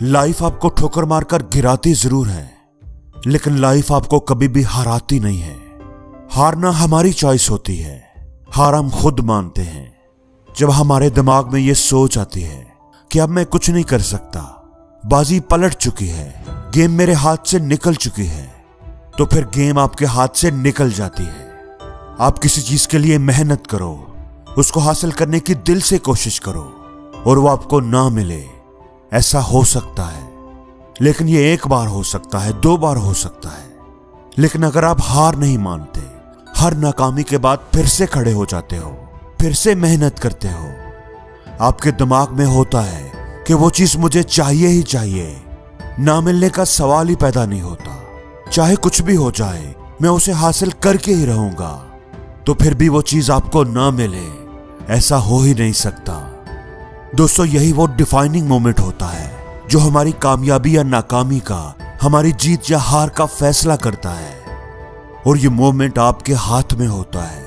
Life आपको ठोकर मारकर गिराती जरूर है, लेकिन लाइफ आपको कभी भी हराती नहीं है। हारना हमारी चॉइस होती है, हार हम खुद मानते हैं। जब हमारे दिमाग में यह सोच आती है कि अब मैं कुछ नहीं कर सकता, बाजी पलट चुकी है, गेम मेरे हाथ से निकल चुकी है, तो फिर गेम आपके हाथ से निकल जाती है। आप किसी चीज के लिए मेहनत करो, उसको हासिल करने की दिल से कोशिश करो और वो आपको ना मिले। ऐसा हो सकता है, लेकिन ये एक बार हो सकता है, 2 बार हो सकता है। लेकिन अगर आप हार नहीं मानते, हर नाकामी के बाद फिर से खड़े हो जाते हो, फिर से मेहनत करते हो, आपके दिमाग में होता है कि वो चीज मुझे चाहिए ही चाहिए, ना मिलने का सवाल ही पैदा नहीं होता। चाहे कुछ भी हो जाए, मैं उसे हासिल करके ही रहूंगा, तो फिर भी वो चीज आपको ना मिले, ऐसा हो ही नहीं सकता। दोस्तों, यही वो डिफाइनिंग मोमेंट होता है जो हमारी कामयाबी या नाकामी का, हमारी जीत या हार का फैसला करता है। और ये मोमेंट आपके हाथ में होता है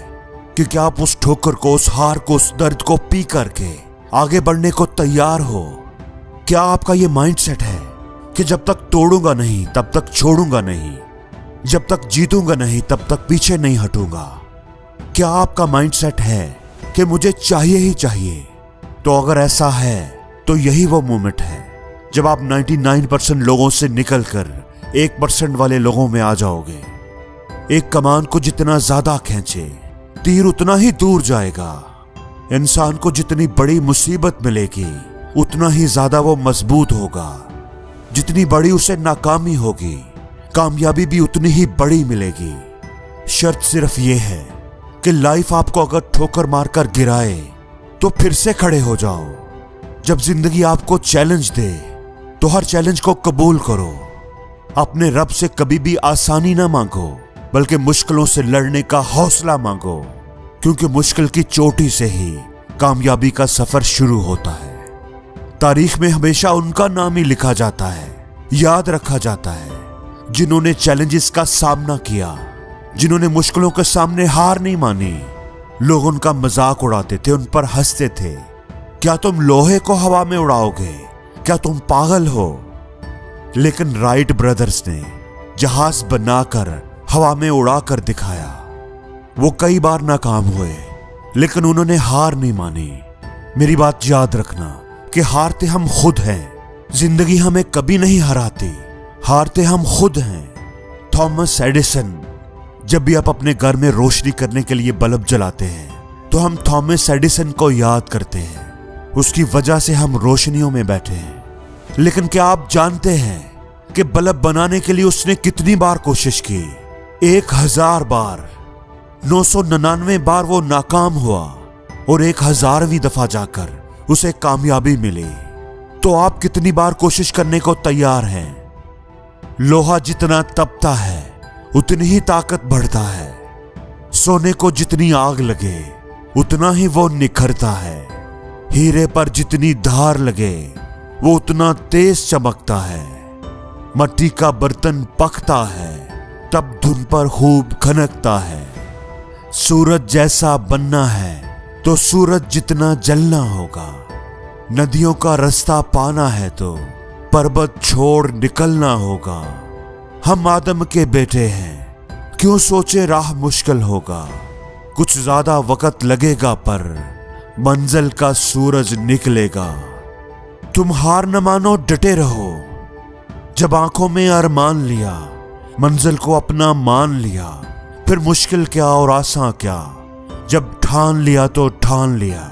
कि क्या आप उस ठोकर को, उस हार को, उस दर्द को पी करके आगे बढ़ने को तैयार हो। क्या आपका ये माइंडसेट है कि जब तक तोड़ूंगा नहीं तब तक छोड़ूंगा नहीं, जब तक जीतूंगा नहीं तब तक पीछे नहीं हटूंगा। क्या आपका माइंडसेट है कि मुझे चाहिए ही चाहिए? तो अगर ऐसा है तो यही वो मोमेंट है जब आप 99% लोगों से निकलकर 1% वाले लोगों में आ जाओगे। एक कमान को जितना ज्यादा खींचे, तीर उतना ही दूर जाएगा। इंसान को जितनी बड़ी मुसीबत मिलेगी, उतना ही ज्यादा वो मजबूत होगा। जितनी बड़ी उसे नाकामी होगी, कामयाबी भी उतनी ही बड़ी मिलेगी। शर्त सिर्फ ये है कि लाइफ आपको अगर ठोकर मारकर गिराए तो फिर से खड़े हो जाओ। जब जिंदगी आपको चैलेंज दे तो हर चैलेंज को कबूल करो। अपने रब से कभी भी आसानी ना मांगो, बल्कि मुश्किलों से लड़ने का हौसला मांगो, क्योंकि मुश्किल की चोटी से ही कामयाबी का सफर शुरू होता है। तारीख में हमेशा उनका नाम ही लिखा जाता है, याद रखा जाता है, जिन्होंने चैलेंजेस का सामना किया, जिन्होंने मुश्किलों के सामने हार नहीं मानी। लोग उनका मजाक उड़ाते थे, उन पर हंसते थे। क्या तुम लोहे को हवा में उड़ाओगे? क्या तुम पागल हो? लेकिन राइट ब्रदर्स ने जहाज बनाकर हवा में उड़ाकर दिखाया। वो कई बार नाकाम हुए, लेकिन उन्होंने हार नहीं मानी। मेरी बात याद रखना कि हारते हम खुद हैं, जिंदगी हमें कभी नहीं हराती, हारते हम खुद हैं। थॉमस एडिसन, जब भी आप अपने घर में रोशनी करने के लिए बल्ब जलाते हैं तो हम थॉमस एडिसन को याद करते हैं। उसकी वजह से हम रोशनियों में बैठे हैं। लेकिन क्या आप जानते हैं कि बल्ब बनाने के लिए उसने कितनी बार कोशिश की? 1000 बार। 999 बार वो नाकाम हुआ और 1000वीं दफा जाकर उसे कामयाबी मिली। तो आप कितनी बार कोशिश करने को तैयार हैं? लोहा जितना तपता है उतनी ही ताकत बढ़ता है। सोने को जितनी आग लगे उतना ही वो निखरता है। हीरे पर जितनी धार लगे वो उतना तेज चमकता है। मट्टी का बर्तन पकता है तब धुन पर खूब खनकता है। सूरज जैसा बनना है तो सूरज जितना जलना होगा। नदियों का रास्ता पाना है तो पर्वत छोड़ निकलना होगा। हम आदम के बेटे हैं, क्यों सोचे राह मुश्किल होगा। कुछ ज्यादा वक्त लगेगा पर मंजिल का सूरज निकलेगा। तुम हार न मानो, डटे रहो। जब आंखों में अरमान लिया, मंजिल को अपना मान लिया, फिर मुश्किल क्या और आसान क्या। जब ठान लिया तो ठान लिया।